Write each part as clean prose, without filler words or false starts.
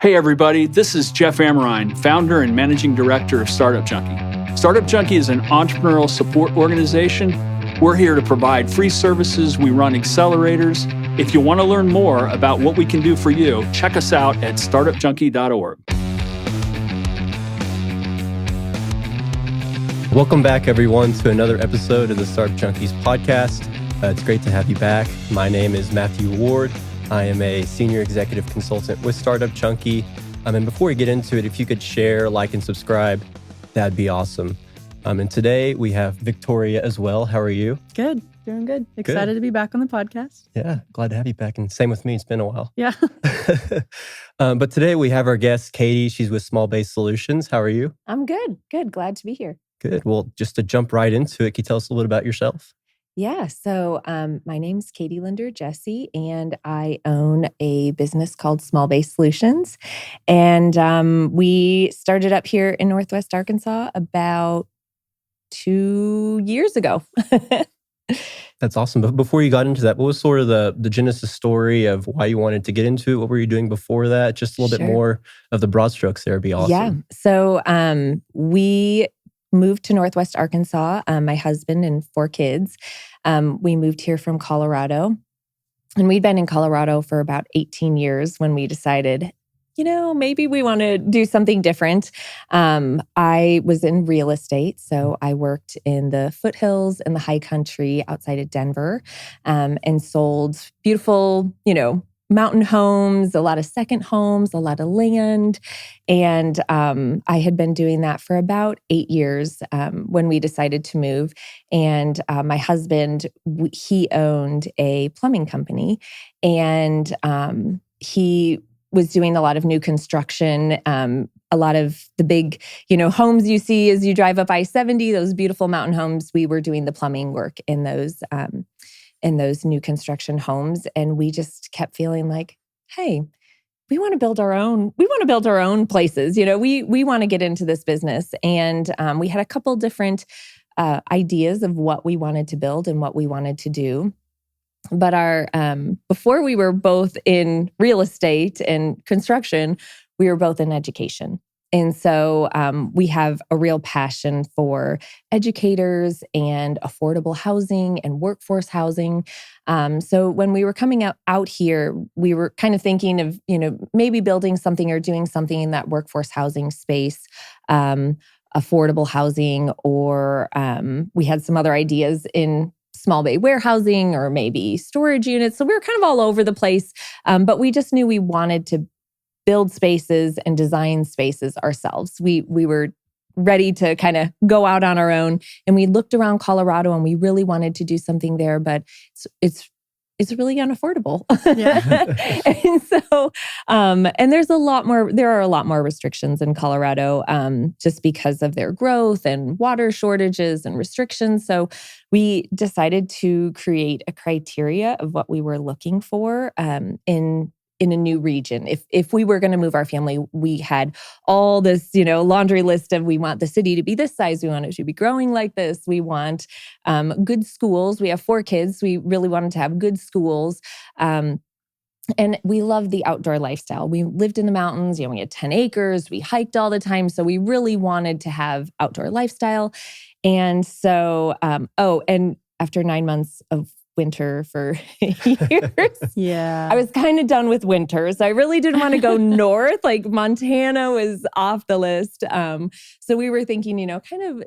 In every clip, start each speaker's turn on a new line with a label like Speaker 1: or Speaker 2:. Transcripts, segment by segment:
Speaker 1: Hey everybody, this is Jeff Amrine, founder and managing director of Startup Junkie. Startup Junkie is an entrepreneurial support organization. We're here to provide free services. We run accelerators. If you want to learn more about what we can do for you, check us out at startupjunkie.org.
Speaker 2: Welcome back, everyone, to another episode of the Startup Junkies podcast. It's great to have you back. My name is Matthew Ward. I am a senior executive consultant with Startup Junkie. And before we get into it, if you could share, like, and subscribe, that'd be awesome. And today we have Victoria as well. How are you?
Speaker 3: Good. Doing good. Excited to be back on the podcast.
Speaker 2: Yeah, glad to have you back. And same with me. It's been a while.
Speaker 3: Yeah.
Speaker 2: But today we have our guest, Katie. She's with Small Base Solutions. How are you?
Speaker 4: I'm good. Good. Glad to be here.
Speaker 2: Good. Well, just to jump right into it, can you tell us a little bit about yourself?
Speaker 4: Yeah. So my name's Katie Linder-Jesse, and I own a business called Small Base Solutions. And we started up here in Northwest Arkansas about 2 years ago.
Speaker 2: That's awesome. But before you got into that, what was sort of the genesis story of why you wanted to get into it? What were you doing before that? Just a little bit more of the broad strokes there would be awesome.
Speaker 4: Yeah. So we moved to Northwest Arkansas, my husband and 4 kids. We moved here from Colorado, and we'd been in Colorado for about 18 years when we decided, maybe we want to do something different. I was in real estate, so I worked in the foothills and the high country outside of Denver, and sold beautiful, mountain homes, a lot of second homes, a lot of land. And I had been doing that for about 8 years when we decided to move. And my husband, he owned a plumbing company, and he was doing a lot of new construction, a lot of the big, homes you see as you drive up I-70, those beautiful mountain homes. We were doing the plumbing work in those new construction homes. And we just kept feeling like, hey, we want to build our own. We want to build our own places. We want to get into this business. And we had a couple different ideas of what we wanted to build and what we wanted to do. But before we were both in real estate and construction, we were both in education. And so we have a real passion for educators and affordable housing and workforce housing. So when we were coming out here, we were kind of thinking of, maybe building something or doing something in that workforce housing space, affordable housing, or we had some other ideas in small bay warehousing or maybe storage units. So we were kind of all over the place, but we just knew we wanted to build spaces and design spaces ourselves. We were ready to kind of go out on our own, and we looked around Colorado and we really wanted to do something there, but it's really unaffordable. Yeah. And so, and there are a lot more restrictions in Colorado, just because of their growth and water shortages and restrictions. So we decided to create a criteria of what we were looking for, in a new region. If we were going to move our family, we had all this, laundry list of, we want the city to be this size. We want it to be growing like this. We want good schools. We have 4 kids. We really wanted to have good schools. And we love the outdoor lifestyle. We lived in the mountains. We had 10 acres. We hiked all the time. So we really wanted to have outdoor lifestyle. And so, and after 9 months of winter for years.
Speaker 3: Yeah.
Speaker 4: I was kind of done with winter. So I really didn't want to go north. Like Montana was off the list. So we were thinking, kind of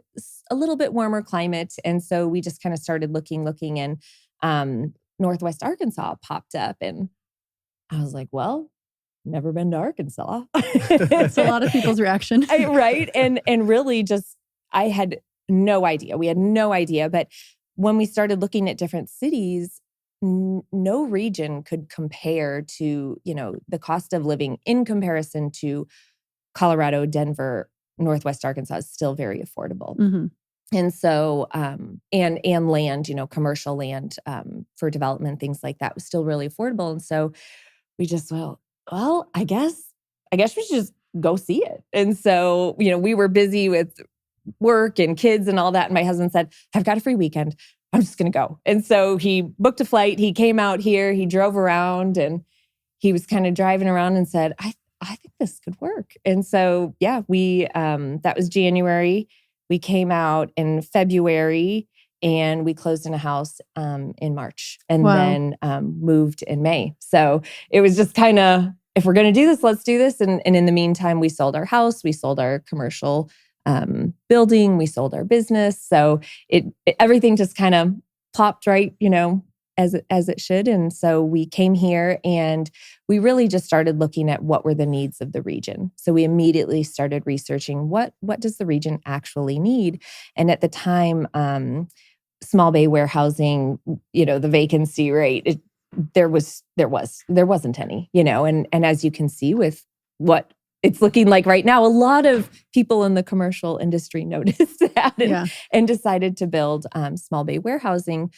Speaker 4: a little bit warmer climate. And so we just kind of started looking, and Northwest Arkansas popped up. And I was like, well, never been to Arkansas.
Speaker 3: It's a lot of people's reaction.
Speaker 4: Right. And really just, I had no idea. We had no idea. But when we started looking at different cities, no region could compare to, the cost of living in comparison to Colorado, Denver, Northwest Arkansas is still very affordable.
Speaker 3: Mm-hmm.
Speaker 4: And so, and land, commercial land for development, things like that was still really affordable. And so we just, well, I guess we should just go see it. And so, we were busy with work and kids and all that. And my husband said, I've got a free weekend. I'm just going to go. And so he booked a flight. He came out here. He drove around, and he was kind of driving around and said, I think this could work. And so, yeah, we that was January. We came out in February and we closed in a house in March and then moved in May. So it was just kind of, if we're going to do this, let's do this. And in the meantime, we sold our house, we sold our commercial building, we sold our business. So everything just kind of plopped right, as it should. And so we came here and we really just started looking at what were the needs of the region. So we immediately started researching what does the region actually need? And at the time, small bay warehousing, the vacancy rate, there wasn't any, and as you can see with what it's looking like right now, a lot of people in the commercial industry noticed that and decided to build small bay warehousing.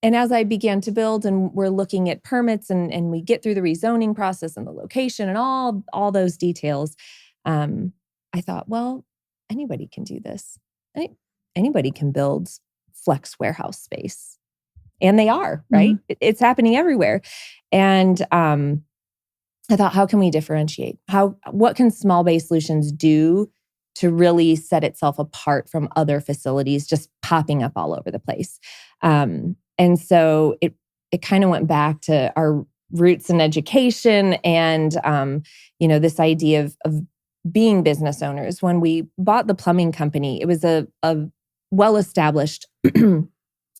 Speaker 4: And as I began to build and we're looking at permits and we get through the rezoning process and the location and all those details, I thought, well, anybody can do this. Anybody can build flex warehouse space. And they are, right?
Speaker 3: Mm-hmm.
Speaker 4: It's happening everywhere. And I thought, how can we differentiate? What can small bay solutions do to really set itself apart from other facilities just popping up all over the place? And so it kind of went back to our roots in education and, this idea of being business owners. When we bought the plumbing company, it was a well-established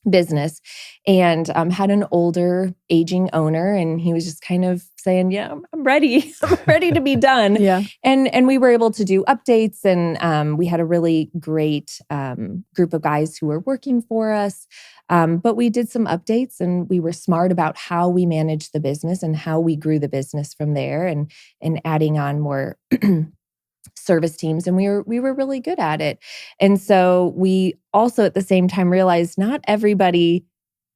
Speaker 4: business and had an older aging owner. And he was just kind of saying, yeah, I'm ready. I'm ready to be done.
Speaker 3: Yeah.
Speaker 4: And we were able to do updates and we had a really great group of guys who were working for us. But we did some updates and we were smart about how we managed the business and how we grew the business from there and adding on more service teams. And we were really good at it. And so we also at the same time realized not everybody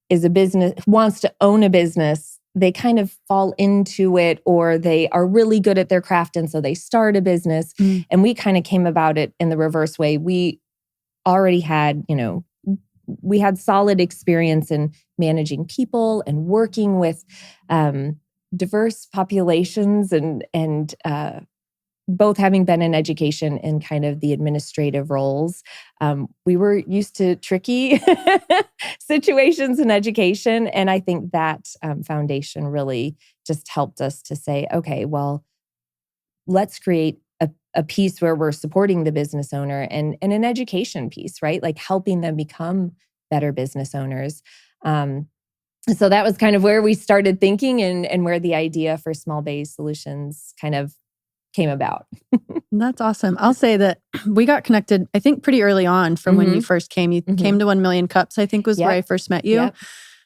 Speaker 4: is a business, wants to own a business. They kind of fall into it or they are really good at their craft. And so they start a business. And we kind of came about it in the reverse way. We already had, we had solid experience in managing people and working with diverse populations and both having been in education and kind of the administrative roles. We were used to tricky situations in education. And I think that foundation really just helped us to say, okay, well, let's create a piece where we're supporting the business owner and an education piece, right? Like helping them become better business owners. So that was kind of where we started thinking and where the idea for Small Bay Solutions kind of came about.
Speaker 3: That's awesome. I'll say that we got connected, I think, pretty early on from when you first came. You came to 1 Million Cups, I think was where I first met you a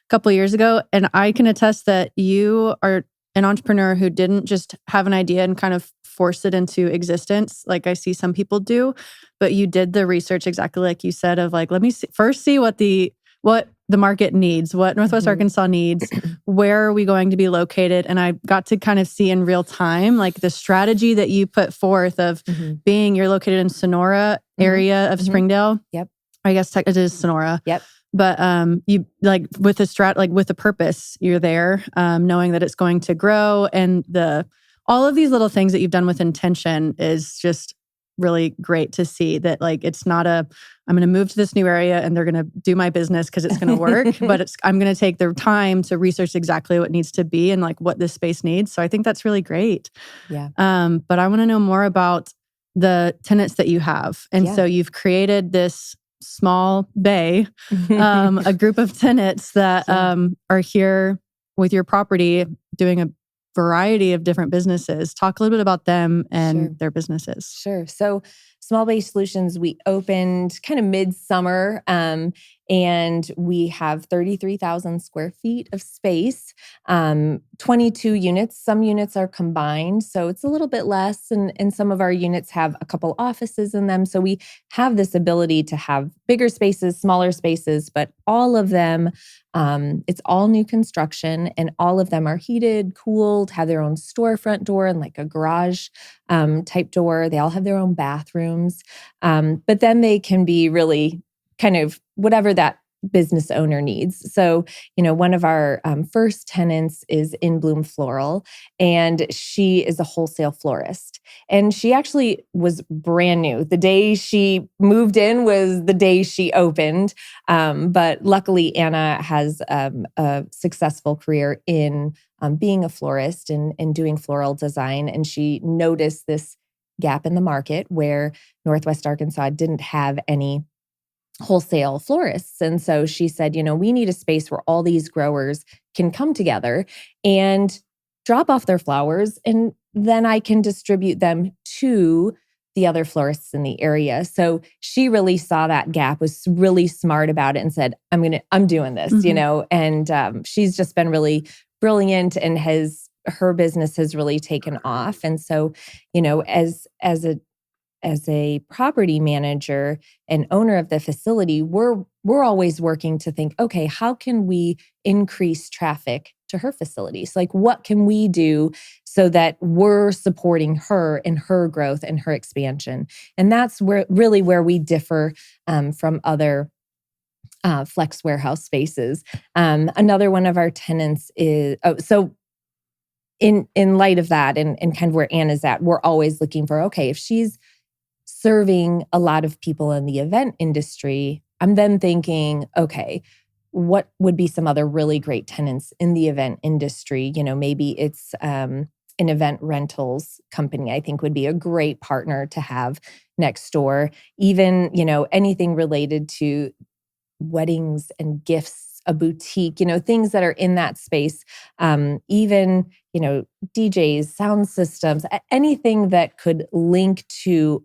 Speaker 3: couple of years ago. And I can attest that you are an entrepreneur who didn't just have an idea and kind of force it into existence like I see some people do, but you did the research exactly like you said of like, let me first see what the market needs, what Northwest Arkansas needs, where are we going to be located? And I got to kind of see in real time, like the strategy that you put forth of you're located in Sonora area of Springdale.
Speaker 4: Yep.
Speaker 3: I guess it is Sonora.
Speaker 4: Yep.
Speaker 3: But you like with a purpose, you're there, knowing that it's going to grow. And all of these little things that you've done with intention is just really great to see that like, it's not I'm going to move to this new area and they're going to do my business because it's going to work, but I'm going to take the time to research exactly what needs to be and like what this space needs. So I think that's really great.
Speaker 4: Yeah.
Speaker 3: But I want to know more about the tenants that you have. And so you've created this small bay, a group of tenants that are here with your property doing a variety of different businesses. Talk a little bit about them and their businesses.
Speaker 4: Sure. So Small Bay Solutions, we opened kind of midsummer and we have 33,000 square feet of space, 22 units. Some units are combined, so it's a little bit less. And some of our units have a couple offices in them. So we have this ability to have bigger spaces, smaller spaces, but all of them, it's all new construction and all of them are heated, cooled, have their own storefront door and like a garage type door. They all have their own bathrooms. But then they can be really kind of whatever that business owner needs. So, one of our first tenants is In Bloom Floral, and she is a wholesale florist. And she actually was brand new. The day she moved in was the day she opened. But luckily, Anna has a successful career in being a florist and doing floral design. And she noticed this gap in the market where Northwest Arkansas didn't have any wholesale florists. And so she said, we need a space where all these growers can come together and drop off their flowers, and then I can distribute them to the other florists in the area. So she really saw that gap, was really smart about it, and said, I'm doing this, and she's just been really brilliant, and her business has really taken off. And so, as a property manager and owner of the facility, we're always working to think, okay, how can we increase traffic to her facilities? Like, what can we do so that we're supporting her in her growth and her expansion? And that's where we differ from other flex warehouse spaces. Another one of our tenants is, in light of that and kind of where Anna's at, we're always looking for, okay, if she's serving a lot of people in the event industry, I'm then thinking, okay, what would be some other really great tenants in the event industry? Maybe it's an event rentals company, I think would be a great partner to have next door. Even, anything related to weddings and gifts, a boutique, things that are in that space, even, DJs, sound systems, anything that could link to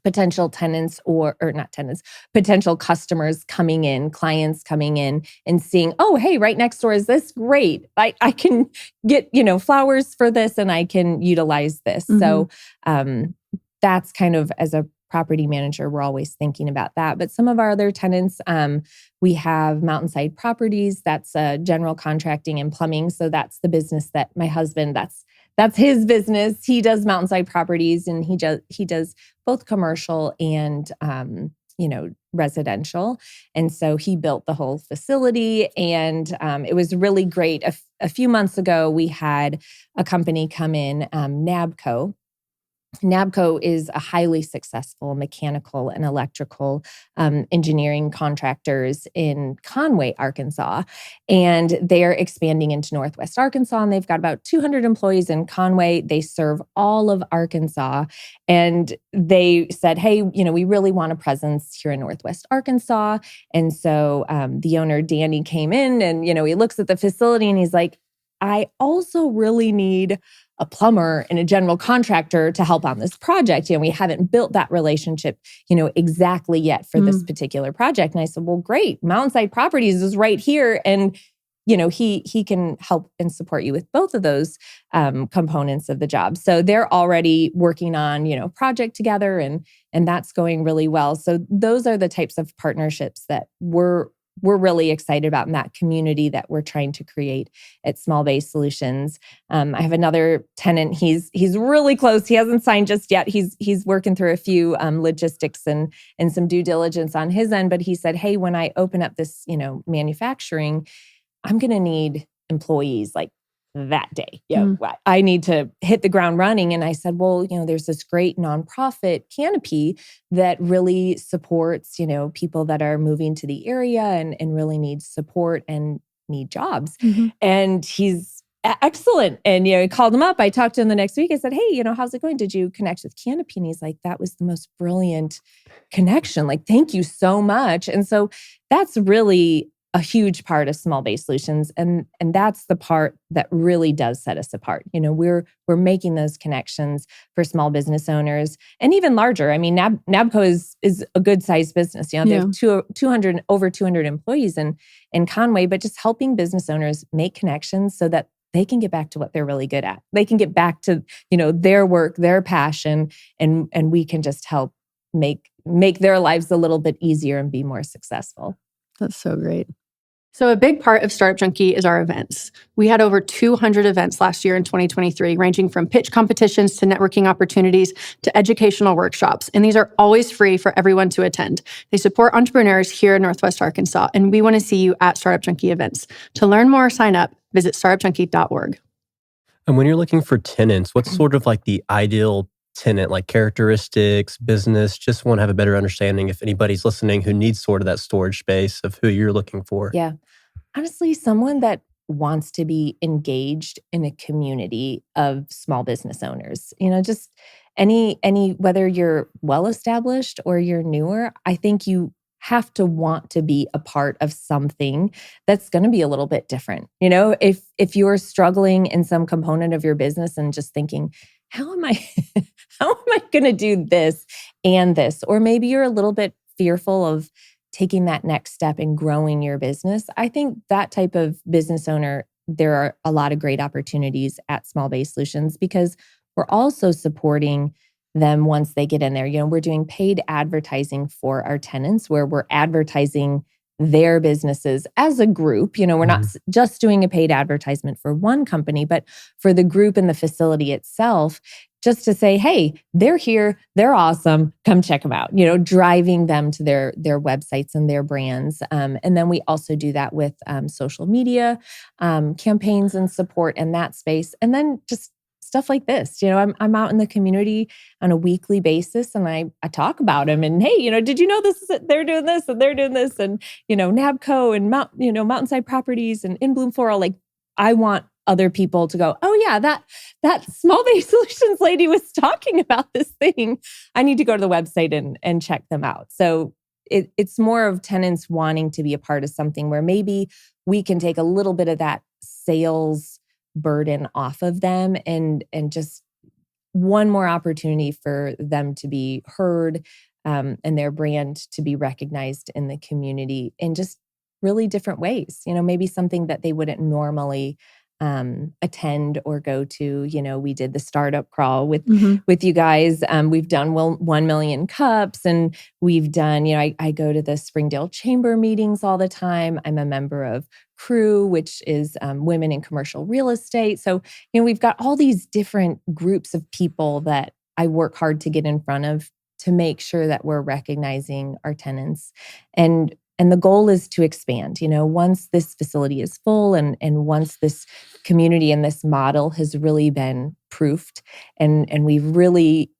Speaker 4: potential tenants or not tenants, potential customers coming in, clients coming in and seeing, oh, hey, right next door is this great. I can get, flowers for this and I can utilize this. Mm-hmm. So that's kind of, as a property manager, we're always thinking about that. But some of our other tenants, we have Mountainside Properties. That's general contracting and plumbing. So that's the business that my husband, that's his business. He does Mountainside Properties, and he does both commercial and residential. And so he built the whole facility, and it was really great. A few months ago, we had a company come in, NABCO. NABCO is a highly successful mechanical and electrical engineering contractors in Conway, Arkansas. And they're expanding into Northwest Arkansas. And they've got about 200 employees in Conway. They serve all of Arkansas. And they said, hey, we really want a presence here in Northwest Arkansas. And so the owner, Danny, came in and, he looks at the facility and he's like, I also really need a plumber and a general contractor to help on this project. We haven't built that relationship, exactly yet for this particular project. And I said, well, great. Mountainside Properties is right here. And, he can help and support you with both of those components of the job. So they're already working on, project together, and that's going really well. So those are the types of partnerships that we're really excited about in that community that we're trying to create at Small Bay Solutions. I have another tenant. He's really close. He hasn't signed just yet. He's working through a few logistics and some due diligence on his end. But he said, hey, when I open up this, manufacturing, I'm going to need employees like that day. I need to hit the ground running. And I said, well, there's this great nonprofit Canopy that really supports, people that are moving to the area and really need support and need jobs. Mm-hmm. And he's excellent. And, he called him up. I talked to him the next week. I said, hey, how's it going? Did you connect with Canopy? And he's like, that was the most brilliant connection. Like, thank you so much. And so that's really a huge part of Small Bay Solutions. And that's the part that really does set us apart. We're making those connections for small business owners and even larger. I mean, NABCO is a good sized business. They have 200 employees in Conway, but just helping business owners make connections so that they can get back to what they're really good at. They can get back to, their work, their passion, and we can just help make their lives a little bit easier and be more successful.
Speaker 3: That's so great.
Speaker 5: So a big part of Startup Junkie is our events. We had over 200 events last year in 2023, ranging from pitch competitions to networking opportunities to educational workshops. And these are always free for everyone to attend. They support entrepreneurs here in Northwest Arkansas, and we want to see you at Startup Junkie events. To learn more or sign up, visit startupjunkie.org.
Speaker 2: And when you're looking for tenants, what's sort of like the ideal tenant, like characteristics, business? Just want to have a better understanding if anybody's listening who needs sort of that storage space of who you're looking for.
Speaker 4: Yeah. Honestly, someone that wants to be engaged in a community of small business owners. Just any whether you're well established or you're newer, I think you have to want to be a part of something that's going to be a little bit different. If you're struggling in some component of your business and just thinking, how am I going to do this and this? Or maybe you're a little bit fearful of taking that next step in growing your business. I think that type of business owner, there are a lot of great opportunities at Small Base Solutions because we're also supporting them once they get in there. We're doing paid advertising for our tenants where we're advertising their businesses as a group. We're not just doing a paid advertisement for one company, but for the group and the facility itself, just to say, hey, they're here, they're awesome, come check them out, driving them to their websites and their brands. And then we also do that with social media campaigns and support in that space. And then just stuff like this. I'm out in the community on a weekly basis and I talk about them and, hey, did you know this? They're doing this and they're doing this and, NABCO and Mountainside Properties and In Bloom Floral. Like I want other people to go, oh yeah, that Small Base Solutions lady was talking about this thing. I need to go to the website and check them out. So it's more of tenants wanting to be a part of something where maybe we can take a little bit of that sales burden off of them and just one more opportunity for them to be heard and their brand to be recognized in the community in just really different ways. Maybe something that they wouldn't normally attend or go to. We did the startup crawl with you guys. We've done 1 million cups and we've done, I go to the Springdale Chamber meetings all the time. I'm a member of CREW, which is Women in Commercial Real Estate. So, we've got all these different groups of people that I work hard to get in front of to make sure that we're recognizing our tenants. And the goal is to expand, once this facility is full and once this community and this model has really been proofed and we've really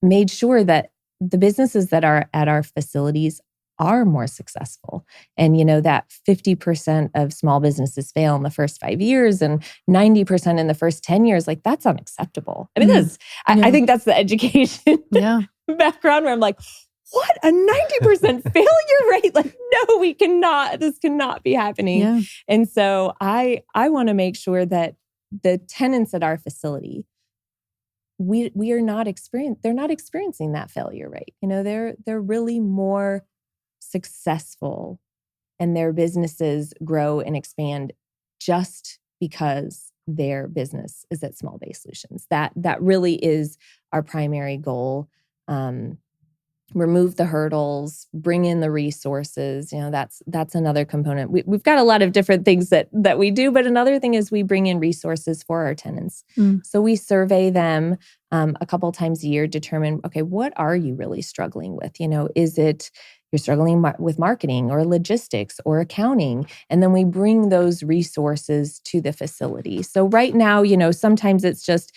Speaker 4: made sure that the businesses that are at our facilities are more successful. And that 50% of small businesses fail in the first 5 years and 90% in the first 10 years, like that's unacceptable. I mean, I think that's the education background where I'm like, what? A 90% failure rate? Like, no, we cannot, this cannot be happening. Yeah. And so I want to make sure that the tenants at our facility, they're not experiencing that failure rate. They're really more successful and their businesses grow and expand just because their business is at Small Base Solutions. That really is our primary goal. Remove the hurdles, bring in the resources. That's another component. We've got a lot of different things that we do, but another thing is we bring in resources for our tenants. So we survey them a couple times a year, determine, okay, what are you really struggling with? Is it you're struggling with marketing or logistics or accounting? And then we bring those resources to the facility. So right now, sometimes it's just,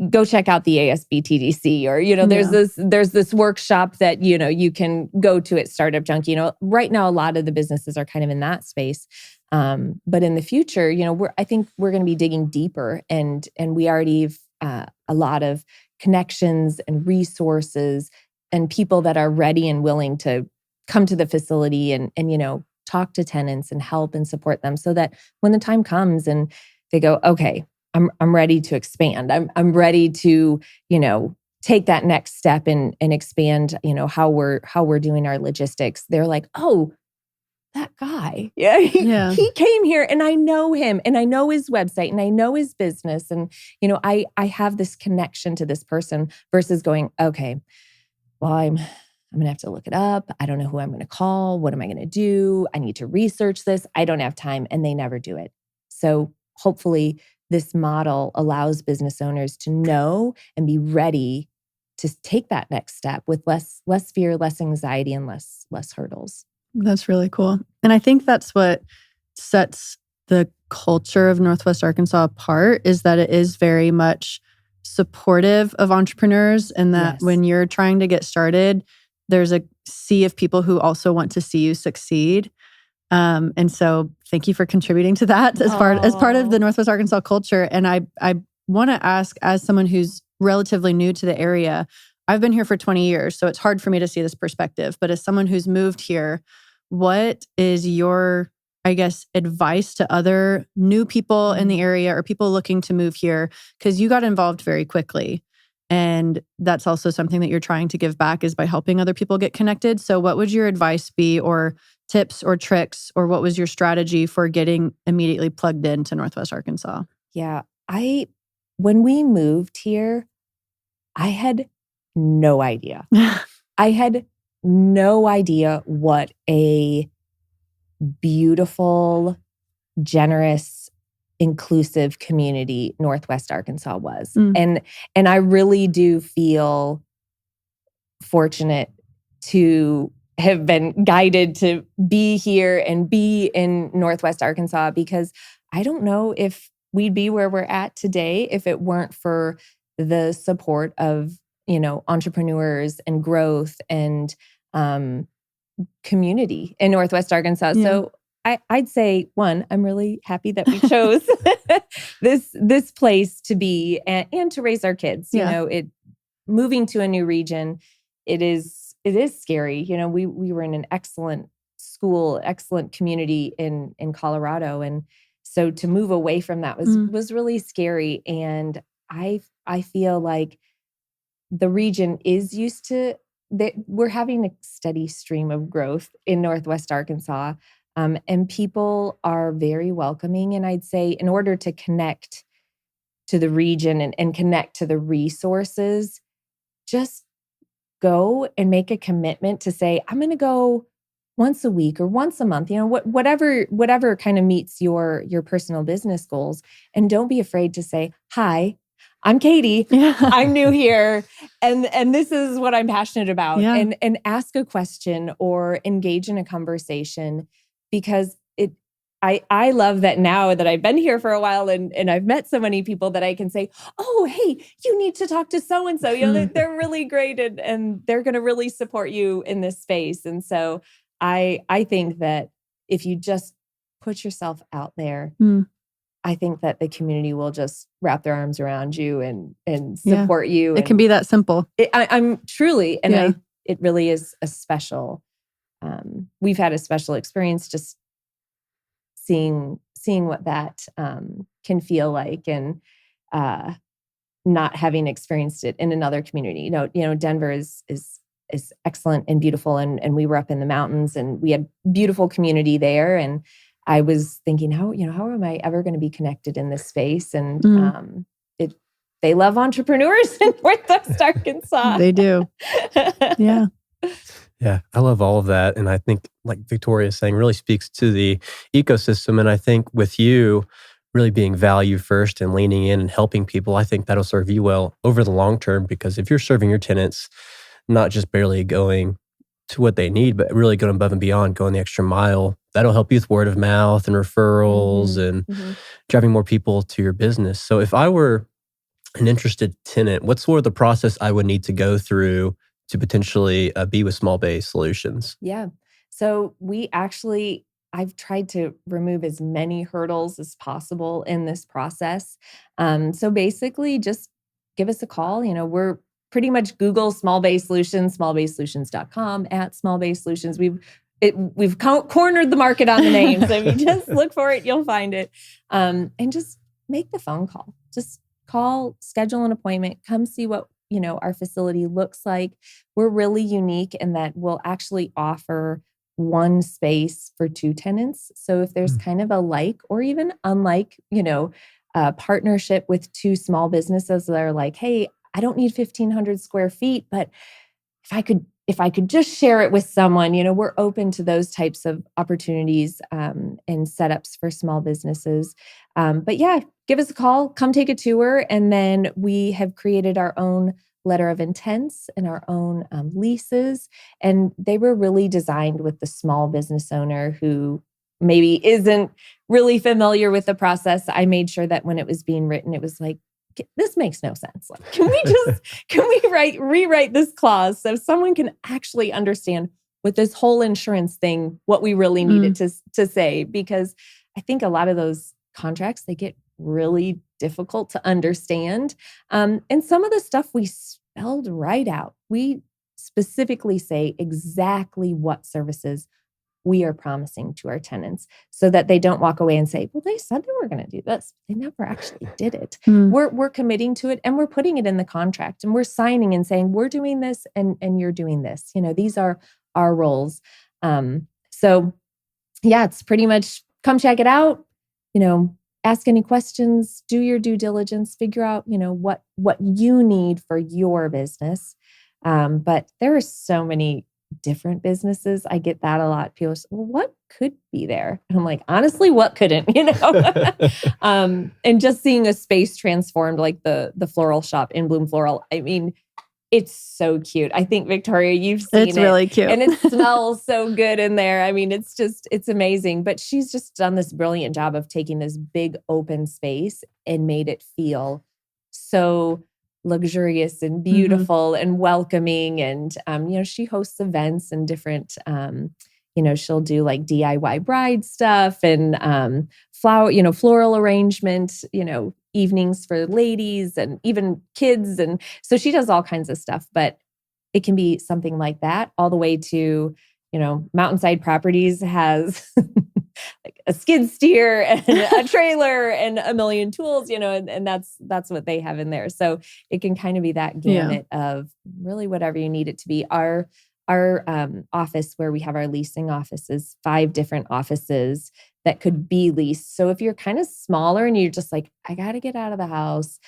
Speaker 4: go check out the ASB TDC or, there's this workshop that, you can go to at Startup Junkie. Right now, a lot of the businesses are kind of in that space. But in the future, I think we're going to be digging deeper and we already have a lot of connections and resources and people that are ready and willing to come to the facility and talk to tenants and help and support them so that when the time comes and they go, okay, I'm ready to expand. I'm ready to, take that next step and expand, how we're doing our logistics. They're like, oh, that guy. He came here and I know him and I know his website and I know his business. And, I have this connection to this person versus going, okay, well, I'm going to have to look it up. I don't know who I'm going to call. What am I going to do? I need to research this. I don't have time. And they never do it. So hopefully this model allows business owners to know and be ready to take that next step with less fear, less anxiety, and less hurdles.
Speaker 3: That's really cool. And I think that's what sets the culture of Northwest Arkansas apart, is that it is very much supportive of entrepreneurs, and that when you're trying to get started, there's a sea of people who also want to see you succeed. And so thank you for contributing to that as part of the Northwest Arkansas culture. And I want to ask, as someone who's relatively new to the area, I've been here for 20 years, so it's hard for me to see this perspective. But as someone who's moved here, what is your, I guess, advice to other new people in the area or people looking to move here? Because you got involved very quickly. And that's also something that you're trying to give back, is by helping other people get connected. So what would your advice be, or tips or tricks, or what was your strategy for getting immediately plugged into Northwest Arkansas?
Speaker 4: Yeah, when we moved here, I had no idea. I had no idea what a beautiful, generous, inclusive community Northwest Arkansas was. And I really do feel fortunate to have been guided to be here and be in Northwest Arkansas, because I don't know if we'd be where we're at today if it weren't for the support of, entrepreneurs and growth and community in Northwest Arkansas. Yeah. So I'd say, one, I'm really happy that we chose this place to be and to raise our kids.
Speaker 3: Yeah.
Speaker 4: Moving to a new region, it is scary. We were in an excellent school, excellent community in Colorado, and so to move away from that was really scary. And I feel like the region is used to that. We're having a steady stream of growth in Northwest Arkansas. And people are very welcoming. And I'd say in order to connect to the region and connect to the resources, just go and make a commitment to say, I'm going to go once a week or once a month, whatever kind of meets your personal business goals. And don't be afraid to say, hi, I'm Katie. Yeah. I'm new here. And this is what I'm passionate about. Yeah. And ask a question or engage in a conversation. Because I love that now that I've been here for a while and I've met so many people that I can say, oh, hey, you need to talk to so-and-so. They're really great and they're going to really support you in this space. And so I think that if you just put yourself out there, I think that the community will just wrap their arms around you and support you.
Speaker 3: It can be that simple.
Speaker 4: I'm truly, and it really is a special. We've had a special experience just seeing what that can feel like, and not having experienced it in another community. Denver is excellent and beautiful, and we were up in the mountains, and we had beautiful community there. And I was thinking, how am I ever going to be connected in this space? And they love entrepreneurs in Northwest Arkansas.
Speaker 3: They do. Yeah.
Speaker 2: Yeah, I love all of that. And I think, like Victoria is saying, really speaks to the ecosystem. And I think with you really being value first and leaning in and helping people, I think that'll serve you well over the long term. Because if you're serving your tenants, not just barely going to what they need, but really going above and beyond, going the extra mile, that'll help you with word of mouth and referrals and driving more people to your business. So if I were an interested tenant, what's sort of the process I would need to go through to potentially be with Small Bay Solutions?
Speaker 4: Yeah. So I've tried to remove as many hurdles as possible in this process. So basically just give us a call. We're pretty much Google Small Bay Solutions, smallbaysolutions.com, at Small Bay Solutions. We've cornered the market on the name. So if you just look for it, you'll find it. And just make the phone call. Just call, schedule an appointment, come see what our facility looks like. We're really unique in that we'll actually offer one space for two tenants. So if there's kind of a like or even unlike, partnership with two small businesses that are like, hey, I don't need 1,500 square feet, but if I could just share it with someone, we're open to those types of opportunities and setups for small businesses. But yeah, give us a call, come take a tour. And then we have created our own letter of intents and our own leases. And they were really designed with the small business owner who maybe isn't really familiar with the process. I made sure that when it was being written, it was like, this makes no sense. Like, can we rewrite this clause so someone can actually understand with this whole insurance thing, what we really needed to say? Because I think a lot of those contracts, they get really difficult to understand. And some of the stuff we spelled right out. We specifically say exactly what services we are promising to our tenants so that they don't walk away and say, well, they said they were going to do this. They never actually did it. We're committing to it and we're putting it in the contract and we're signing and saying, we're doing this and you're doing this. These are our roles. So yeah, it's pretty much come check it out, ask any questions, do your due diligence, figure out, what you need for your business. But there are so many different businesses. I get that a lot. People say, well, what could be there? And I'm like, honestly, what couldn't, and just seeing a space transformed like the floral shop in Bloom Floral. I mean, it's so cute. I think, Victoria, you've seen it.
Speaker 3: It's really cute.
Speaker 4: And it smells so good in there. I mean, it's amazing. But she's just done this brilliant job of taking this big open space and made it feel so luxurious and beautiful and welcoming. And, she hosts events and different, she'll do like DIY bride stuff and floral arrangement, evenings for ladies and even kids. And so she does all kinds of stuff, but it can be something like that all the way to, Mountainside Properties has like a skid steer and a trailer and a million tools, and that's what they have in there. So it can kind of be that gamut of really whatever you need it to be. Our office where we have our leasing offices, 5 different offices that could be leased. So if you're kind of smaller and you're just like, I got to get out of the house,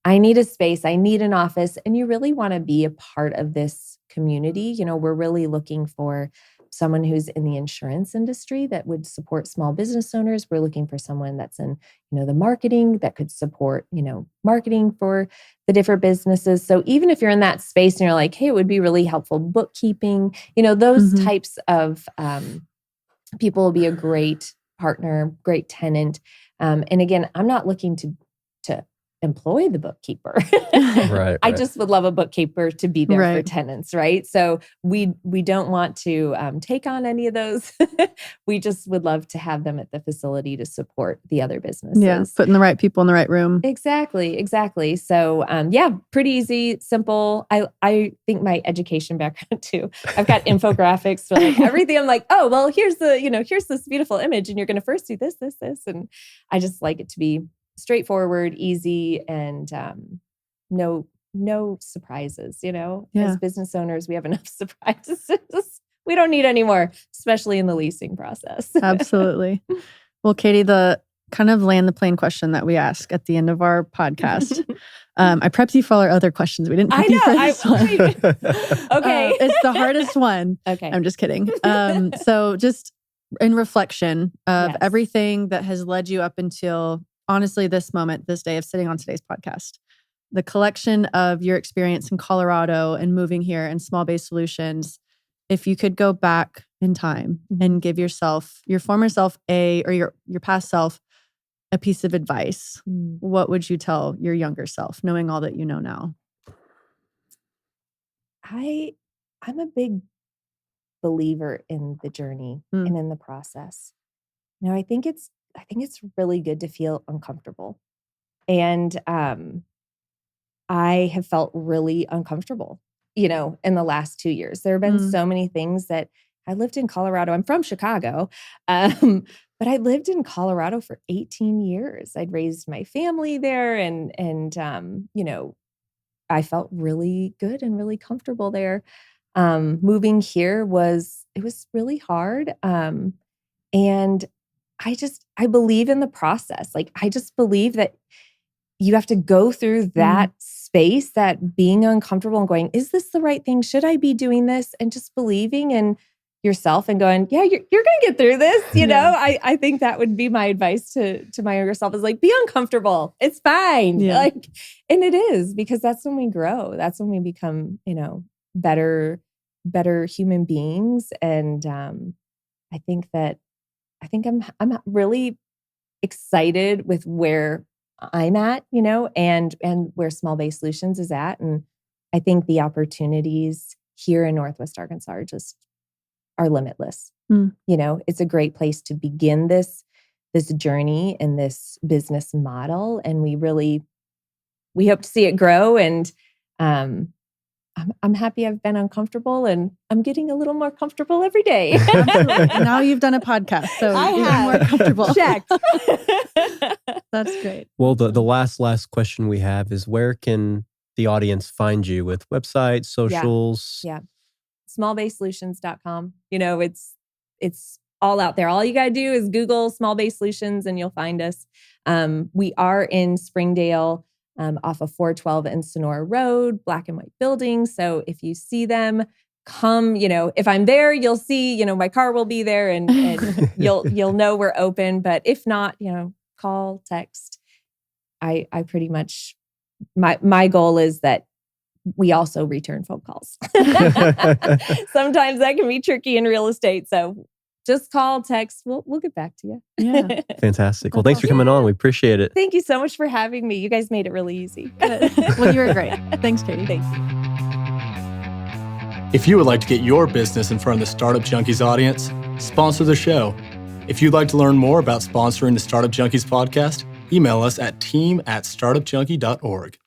Speaker 4: I need a space, I need an office, and you really want to be a part of this community, we're really looking for someone who's in the insurance industry that would support small business owners. We're looking for someone that's in, the marketing that could support, marketing for the different businesses. So even if you're in that space and you're like, hey, it would be really helpful bookkeeping, those types of people will be a great partner, great tenant. And again, I'm not looking to employ the bookkeeper.
Speaker 2: Right.
Speaker 4: I just would love a bookkeeper to be there for tenants, right? So we don't want to take on any of those. We just would love to have them at the facility to support the other businesses.
Speaker 3: Yeah, putting the right people in the right room.
Speaker 4: Exactly. So pretty easy, simple. I think my education background too. I've got infographics for like everything. I'm like, oh, well, here's this beautiful image, and you're going to first do this, and I just like it to be straightforward, easy, and no surprises, As business owners, we have enough surprises. We don't need any more, especially in the leasing process.
Speaker 3: Absolutely. Well, Katie, the kind of land the plane question that we ask at the end of our podcast. I prepped you for all our other questions. We didn't prep you for this one.
Speaker 4: Okay.
Speaker 3: It's the hardest one.
Speaker 4: Okay.
Speaker 3: I'm just kidding. So just in reflection of everything that has led you up until honestly, this day of sitting on today's podcast, the collection of your experience in Colorado and moving here and small-based solutions, if you could go back in time and give yourself, your former self or your past self, a piece of advice, what would you tell your younger self, knowing all that you know now?
Speaker 4: I'm a big believer in the journey and in the process. I think it's really good to feel uncomfortable. And I have felt really uncomfortable, in the last 2 years. There have been so many things that I lived in Colorado. I'm from Chicago, but I lived in Colorado for 18 years. I'd raised my family there and I felt really good and really comfortable there. Moving here was really hard. And I believe in the process. Like, I just believe that you have to go through that space, that being uncomfortable and going, is this the right thing? Should I be doing this? And just believing in yourself and going, yeah, you're going to get through this. You know, I think that would be my advice to my younger self is like, be uncomfortable. It's fine. Like, and it is, because that's when we grow. That's when we become, you know, better human beings. And I think I'm really excited with where I'm at, you know, and where Small Bay Solutions is at. And I think the opportunities here in Northwest Arkansas are limitless. You know, it's a great place to begin this journey and this business model. And we hope to see it grow. And I'm happy I've been uncomfortable, and I'm getting a little more comfortable every day.
Speaker 3: And now you've done a podcast, so you're more comfortable.
Speaker 4: Checked.
Speaker 3: That's great.
Speaker 2: Well, the last question we have is, where can the audience find you with websites, socials?
Speaker 4: Yeah. smallbaysolutions.com. You know, it's all out there. All you got to do is Google Small Bay Solutions and you'll find us. We are in Springdale, off of 412 and Sonora Road, black and white buildings. So if you see them, come, you know, if I'm there, you'll see, you know, my car will be there and you'll know we're open. But if not, you know, call, text. I pretty much, my goal is that we also return phone calls. Sometimes that can be tricky in real estate. So just call, text. We'll get back to you.
Speaker 3: Yeah.
Speaker 2: Fantastic. Well, thanks for coming on. We appreciate it.
Speaker 4: Thank you so much for having me. You guys made it really easy.
Speaker 3: Well, you were great. Thanks, Katie.
Speaker 4: Thanks.
Speaker 6: If you would like to get your business in front of the Startup Junkies audience, sponsor the show. If you'd like to learn more about sponsoring the Startup Junkies podcast, email us at team@startupjunkie.org.